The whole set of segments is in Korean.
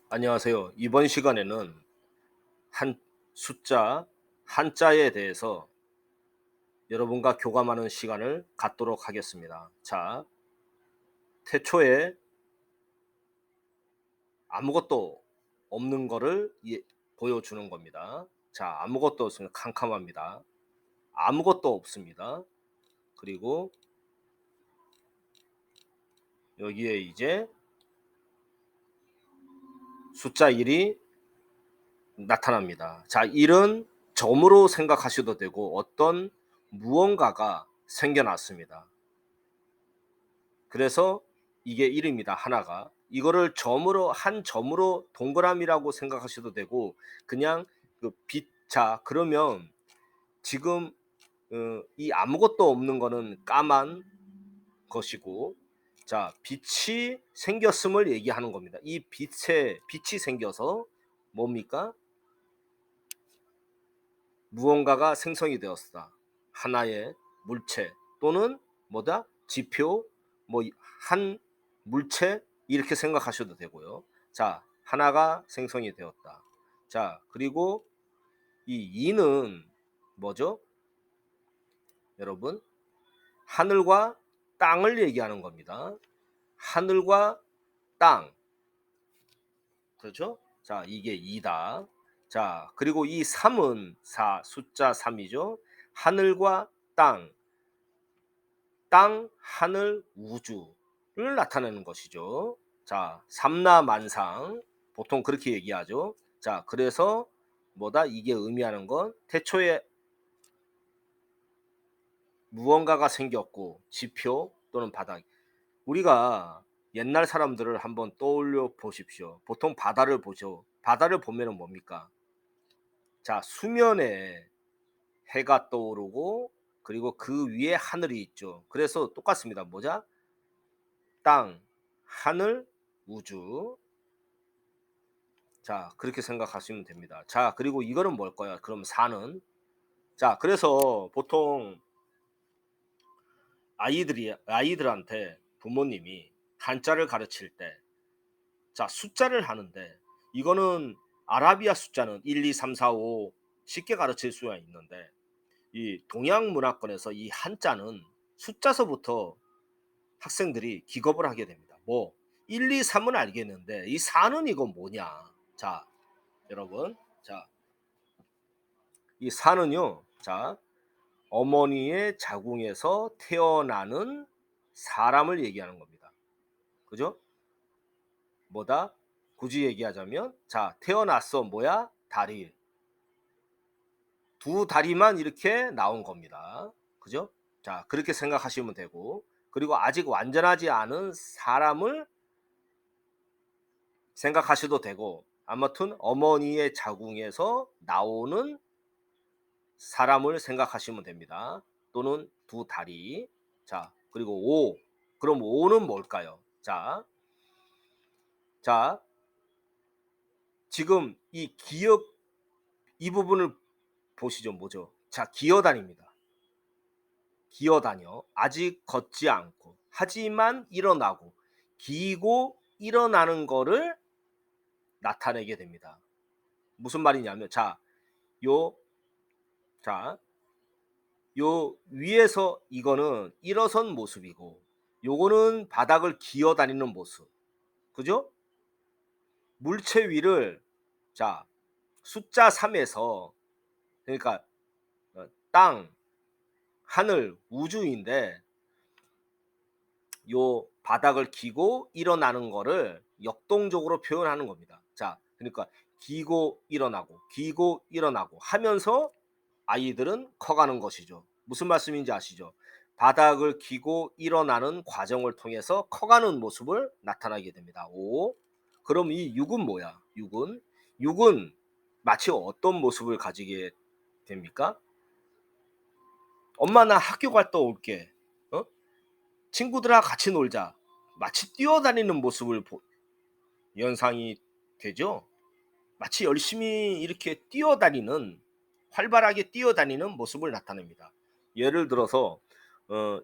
안녕하세요. 이번 시간에는 한 숫자, 한자에 대해서 여러분과 교감하는 시간을 갖도록 하겠습니다. 자, 태초에 아무것도 없는 거를 보여주는 겁니다. 자, 아무것도 없으면 캄캄합니다. 아무것도 없습니다. 그리고 여기에 이제 숫자 1이 나타납니다. 자, 1은 점으로 생각하셔도 되고 어떤 무언가가 생겨났습니다. 그래서 이게 1 입니다, 하나가. 이거를 점으로 한 점으로 동그라미라고 생각하셔도 되고 그냥 그 빛, 자 그러면 지금 이 아무것도 없는 거는 까만 것이고, 자 빛이 생겼음을 얘기하는 겁니다. 이 빛이 생겨서 뭡니까? 무언가가 생성이 되었다. 하나의 물체 또는 뭐다? 지표, 뭐 한 물체 이렇게 생각하셔도 되고요. 자, 하나가 생성이 되었다. 자, 그리고 이 이는 뭐죠? 여러분, 하늘과 땅을 얘기하는 겁니다. 하늘과 땅. 그렇죠? 자, 이게 이다. 자, 그리고 이 3은 숫자 3이죠. 하늘과 땅. 땅, 하늘, 우주를 나타내는 것이죠. 자, 삼라만상 보통 그렇게 얘기하죠. 자, 그래서 뭐다? 이게 의미하는 건 태초에 무언가가 생겼고 지표 또는 바닥. 우리가 옛날 사람들을 한번 떠올려 보십시오. 보통 바다를 보죠. 바다를 보면은 뭡니까? 자, 수면에 해가 떠오르고 그리고 그 위에 하늘이 있죠. 그래서 똑같습니다. 뭐자? 땅, 하늘, 우주. 자, 그렇게 생각하시면 됩니다. 자, 그리고 이거는 뭘까요? 그럼 4는, 자, 그래서 보통 아이들한테 부모님이 한자를 가르칠 때 자, 숫자를 하는데 이거는 아라비아 숫자는 1, 2, 3, 4, 5 쉽게 가르칠 수가 있는데 이 동양 문화권에서 이 한자는 숫자서부터 학생들이 기겁을 하게 됩니다. 뭐 1, 2, 3은 알겠는데 이 4는 이거 뭐냐? 자, 여러분. 자, 이 4는요. 자, 어머니의 자궁에서 태어나는 사람을 얘기하는 겁니다. 그죠? 뭐다? 굳이 얘기하자면 자, 태어났어. 뭐야? 다리. 두 다리만 이렇게 나온 겁니다. 그죠? 자, 그렇게 생각하시면 되고 그리고 아직 완전하지 않은 사람을 생각하셔도 되고 아무튼 어머니의 자궁에서 나오는 사람을 생각하시면 됩니다. 또는 두 다리. 자, 그리고 5. 그럼 5는 뭘까요? 자, 자, 지금 이 기억 이 부분을 보시죠. 뭐죠? 자, 기어다닙니다. 기어다녀. 아직 걷지 않고 하지만 일어나고 기고 일어나는 거를 나타내게 됩니다. 무슨 말이냐면 요 자, 요 위에서 이거는 일어선 모습이고 요거는 바닥을 기어다니는 모습. 그죠? 물체 위를 자, 숫자 3에서 그러니까 땅, 하늘, 우주인데 요 바닥을 기고 일어나는 거를 역동적으로 표현하는 겁니다. 자, 그러니까 기고 일어나고 하면서 아이들은 커가는 것이죠. 무슨 말씀인지 아시죠? 바닥을 기고 일어나는 과정을 통해서 커가는 모습을 나타나게 됩니다. 5. 그럼 이 6은 뭐야? 6은 마치 어떤 모습을 가지게 됩니까? 엄마 나 학교 갔다 올게. 어? 친구들하고 같이 놀자. 마치 뛰어다니는 모습을 연상이 되죠. 마치 열심히 이렇게 뛰어다니는 활발하게 뛰어다니는 모습을 나타냅니다. 예를 들어서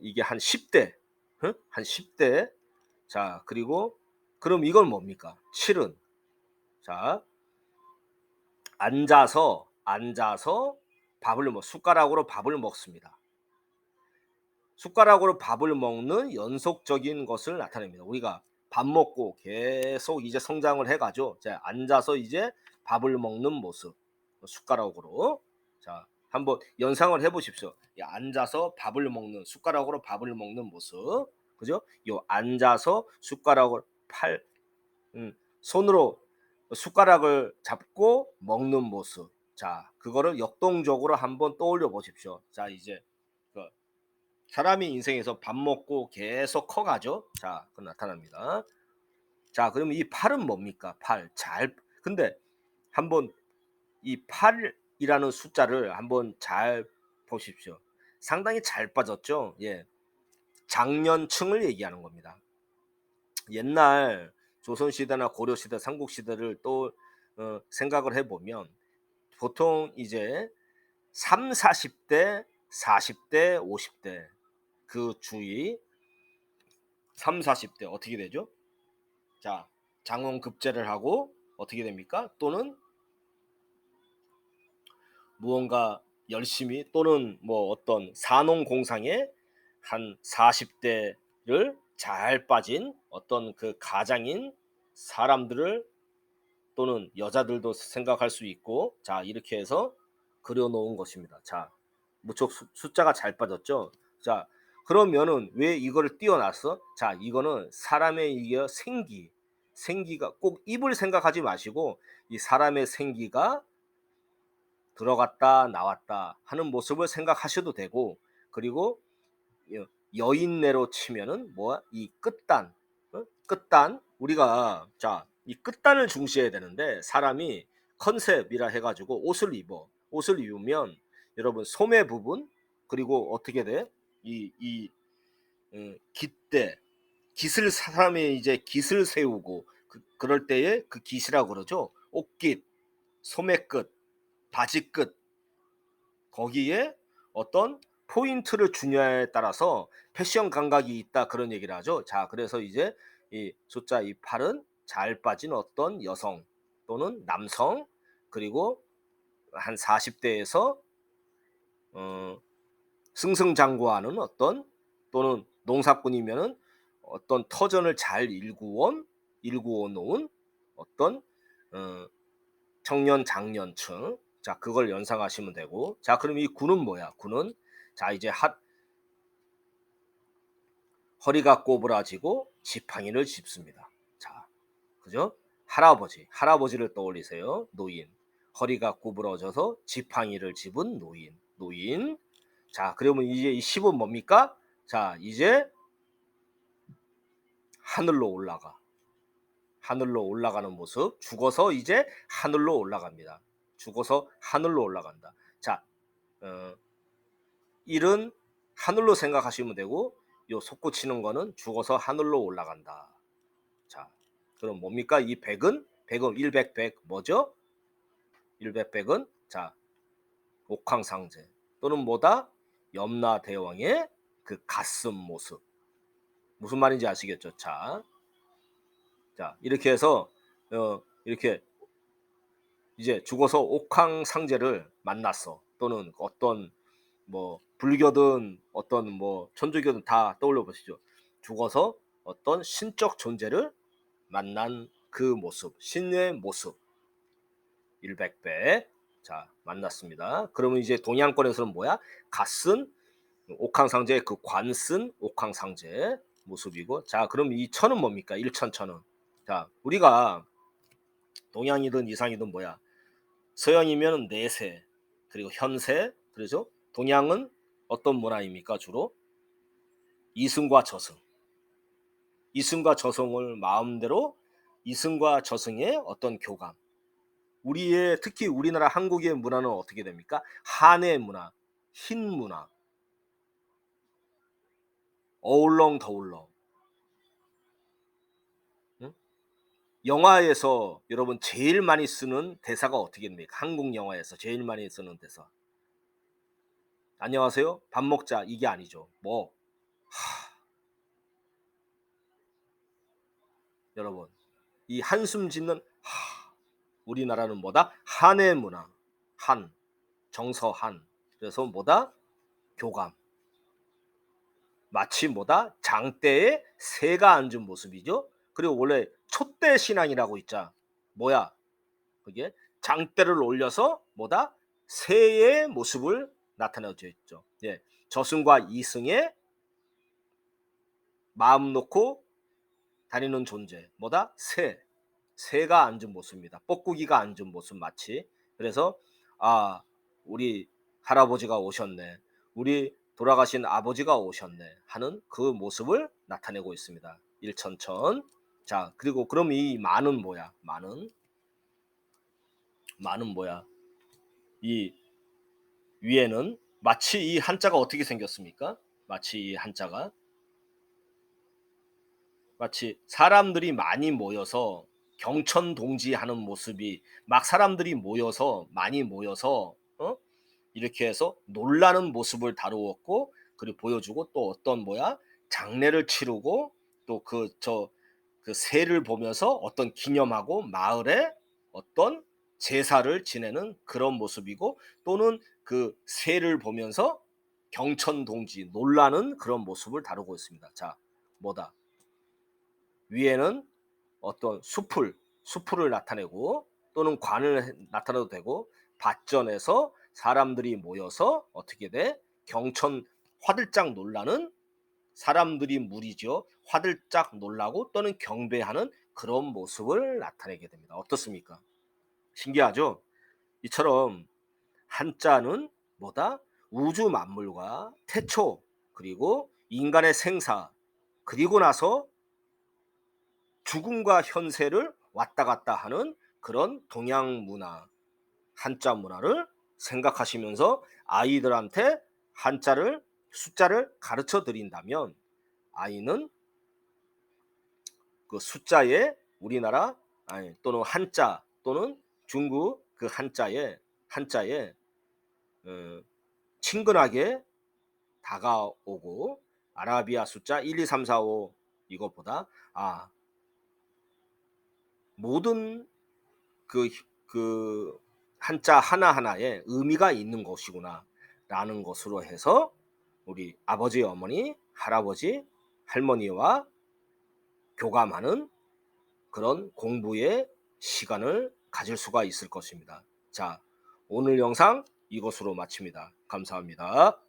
이게 한 10대, 한 10대. 자, 그리고 그럼 이건 뭡니까? 7은 자, 앉아서 숟가락으로 밥을 먹습니다. 숟가락으로 밥을 먹는 연속적인 것을 나타냅니다. 우리가 밥 먹고 계속 이제 성장을 해가죠. 자, 앉아서 이제 밥을 먹는 모습, 숟가락으로. 자, 한번 연상을 해보십시오. 앉아서 밥을 먹는, 숟가락으로 밥을 먹는 모습, 그죠? 요 앉아서 숟가락을 손으로 숟가락을 잡고 먹는 모습. 자, 그거를 역동적으로 한번 떠올려 보십시오. 자, 이제 그 사람이 인생에서 밥 먹고 계속 커가죠. 자, 그 나타납니다. 자, 그러면 이 팔은 뭡니까? 근데 한번 이 8이라는 숫자를 한번 잘 보십시오. 상당히 잘 빠졌죠. 예, 장년층을 얘기하는 겁니다. 옛날 조선시대나 고려시대, 삼국시대를 또 생각을 해보면 보통 이제 3, 40대, 40대, 50대 그 주위 3, 40대 어떻게 되죠? 자, 장원급제를 하고 어떻게 됩니까? 또는 무언가 열심히 또는 뭐 어떤 산농공상에 한 40대를 잘 빠진 어떤 그 가장인 사람들을 또는 여자들도 생각할 수 있고, 자, 이렇게 해서 그려 놓은 것입니다. 자, 무척 숫자가 잘 빠졌죠. 자, 그러면은 왜 이거를 띄워놨어? 자, 이거는 사람의 이게 생기가 꼭 입을 생각하지 마시고 이 사람의 생기가 들어갔다 나왔다 하는 모습을 생각하셔도 되고, 그리고 여인네로 치면은 뭐야? 이 끝단, 끝단. 우리가 자, 이 끝단을 중시해야 되는데 사람이 컨셉이라 해가지고 옷을 입으면 여러분 소매 부분, 그리고 어떻게 돼? 이 깃대, 깃을 사람이 이제 깃을 세우고 그럴 때에 그 깃이라고 그러죠. 옷깃, 소매끝, 바지끝, 거기에 어떤 포인트를 주냐에 따라서 패션 감각이 있다, 그런 얘기를 하죠. 자, 그래서 이제 이 숫자 이 8은 잘 빠진 어떤 여성 또는 남성, 그리고 한 40대에서 승승장구하는 어떤, 또는 농사꾼이면은 어떤 터전을 잘 일구어 놓은 어떤 어, 청년 장년층. 자, 그걸 연상하시면 되고, 자, 그럼 이 군은 뭐야? 군은 자, 이제 허리가 꼬부라지고 지팡이를 짚습니다. 자, 그죠? 할아버지를 떠올리세요. 노인, 허리가 구부러져서 지팡이를 집은 노인. 자, 그러면 이제 이 10은 뭡니까? 자, 이제 하늘로 올라가는 모습. 죽어서 이제 하늘로 올라갑니다. 죽어서 하늘로 올라간다. 자, 어, 일은 하늘로 생각하시면 되고, 요 솟구치는 거는 죽어서 하늘로 올라간다. 자, 그럼 뭡니까? 이 100은 100 뭐죠? 100은 자, 옥황상제 또는 뭐다? 염라대왕의 그 가슴 모습. 무슨 말인지 아시겠죠? 자, 이렇게 해서 이렇게 이제 죽어서 옥황상제를 만났어. 또는 어떤 뭐 불교든 어떤 뭐 천주교든 다 떠올려 보시죠. 죽어서 어떤 신적 존재를 만난 그 모습, 신의 모습. 100배. 자, 만났습니다. 그러면 이제 동양권에서는 뭐야? 갓쓴 옥황상제의 그 관쓴 옥황상제 모습이고, 자, 그럼 이 천은 뭡니까? 1천천은. 자, 우리가 동양이든 이상이든 뭐야? 서양이면 내세, 그리고 현세, 그렇죠? 동양은 어떤 문화입니까? 주로 이승과 저승. 이승과 저승을 마음대로, 이승과 저승의 어떤 교감. 우리의 특히 우리나라 한국의 문화는 어떻게 됩니까? 한의 문화, 흰 문화, 어울렁더울렁. 응? 영화에서 여러분 제일 많이 쓰는 대사가 어떻게 됩니까? 한국 영화에서 제일 많이 쓰는 대사. 안녕하세요. 밥 먹자. 이게 아니죠. 뭐 여러분, 이 한숨 짓는 우리나라는 뭐다? 한의 문화. 한, 정서한. 그래서 뭐다? 교감. 마치 뭐다? 장대에 새가 앉은 모습이죠. 그리고 원래 촛대 신앙이라고 있자. 뭐야? 그게 장대를 올려서 뭐다? 새의 모습을 나타내져 있죠. 예. 저승과 이승의 마음 놓고 다니는 존재. 뭐다? 새. 새가 앉은 모습입니다. 뻐꾸기가 앉은 모습 마치. 그래서 아, 우리 할아버지가 오셨네. 우리 돌아가신 아버지가 오셨네 하는 그 모습을 나타내고 있습니다. 일천천. 자, 그리고 그럼 이 만은 뭐야? 만은 뭐야? 이 위에는 마치 이 한자가 어떻게 생겼습니까? 마치 이 한자가 마치 사람들이 많이 모여서 경천동지하는 모습이 막 사람들이 모여서 많이 모여서 이렇게 해서 놀라는 모습을 다루었고 그리고 보여주고 또 어떤 뭐야 장례를 치르고 또 그 새를 보면서 어떤 기념하고 마을에 어떤 제사를 지내는 그런 모습이고 또는 그 새를 보면서 경천동지 놀라는 그런 모습을 다루고 있습니다. 자, 뭐다? 위에는 어떤 수풀을 나타내고 또는 관을 나타내도 되고 밭전에서 사람들이 모여서 어떻게 돼? 경천 화들짝 놀라는 사람들이 무리죠. 화들짝 놀라고 또는 경배하는 그런 모습을 나타내게 됩니다. 어떻습니까? 신기하죠? 이처럼 한자는 뭐다? 우주 만물과 태초 그리고 인간의 생사 그리고 나서 죽음과 현세를 왔다 갔다 하는 그런 동양 문화, 한자 문화를 생각하시면서 아이들한테 한자를 숫자를 가르쳐 드린다면 아이는 그 숫자에 우리나라 아니 또는 한자 또는 중국 그 한자에 어, 친근하게 다가오고 아라비아 숫자 1, 2, 3, 4, 5 이것보다 모든 그, 그 한자 하나하나에 의미가 있는 것이구나라는 것으로 해서 우리 아버지, 어머니, 할아버지, 할머니와 교감하는 그런 공부의 시간을 가질 수가 있을 것입니다. 자, 오늘 영상 이것으로 마칩니다. 감사합니다.